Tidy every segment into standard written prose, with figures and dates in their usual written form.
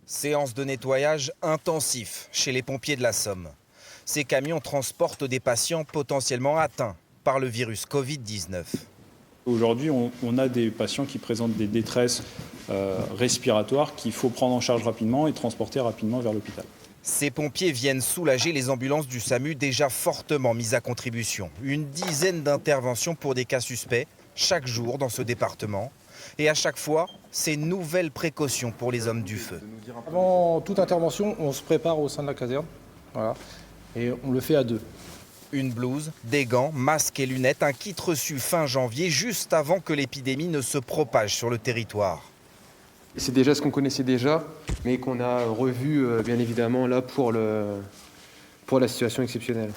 Séance de nettoyage intensif chez les pompiers de la Somme. Ces camions transportent des patients potentiellement atteints par le virus Covid-19. Aujourd'hui, on a des patients qui présentent des détresses respiratoires qu'il faut prendre en charge rapidement et transporter rapidement vers l'hôpital. Ces pompiers viennent soulager les ambulances du SAMU déjà fortement mises à contribution. Une dizaine d'interventions pour des cas suspects chaque jour dans ce département. Et à chaque fois, ces nouvelles précautions pour les hommes du feu. Avant toute intervention, on se prépare au sein de la caserne. Voilà. Et on le fait à deux. Une blouse, des gants, masques et lunettes, un kit reçu fin janvier, juste avant que l'épidémie ne se propage sur le territoire. C'est déjà ce qu'on connaissait déjà, mais qu'on a revu bien évidemment là pour la situation exceptionnelle.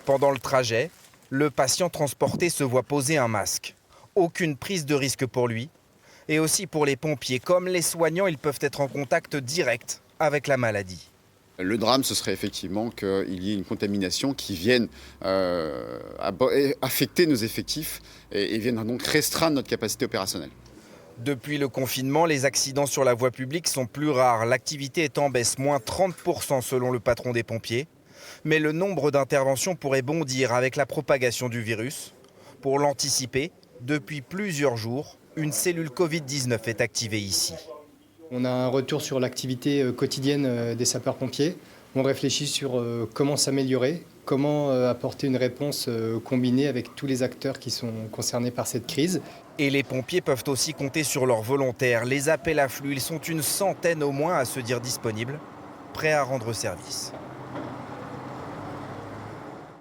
Pendant le trajet, le patient transporté se voit poser un masque. Aucune prise de risque pour lui. Et aussi pour les pompiers, comme les soignants, ils peuvent être en contact direct avec la maladie. Le drame, ce serait effectivement qu'il y ait une contamination qui vienne affecter nos effectifs et vienne donc restreindre notre capacité opérationnelle. Depuis le confinement, les accidents sur la voie publique sont plus rares. L'activité est en baisse, moins 30% selon le patron des pompiers. Mais le nombre d'interventions pourrait bondir avec la propagation du virus. Pour l'anticiper, depuis plusieurs jours, une cellule Covid-19 est activée ici. On a un retour sur l'activité quotidienne des sapeurs-pompiers. On réfléchit sur comment s'améliorer, comment apporter une réponse combinée avec tous les acteurs qui sont concernés par cette crise. Et les pompiers peuvent aussi compter sur leurs volontaires. Les appels affluent, ils sont une centaine au moins à se dire disponibles, prêts à rendre service.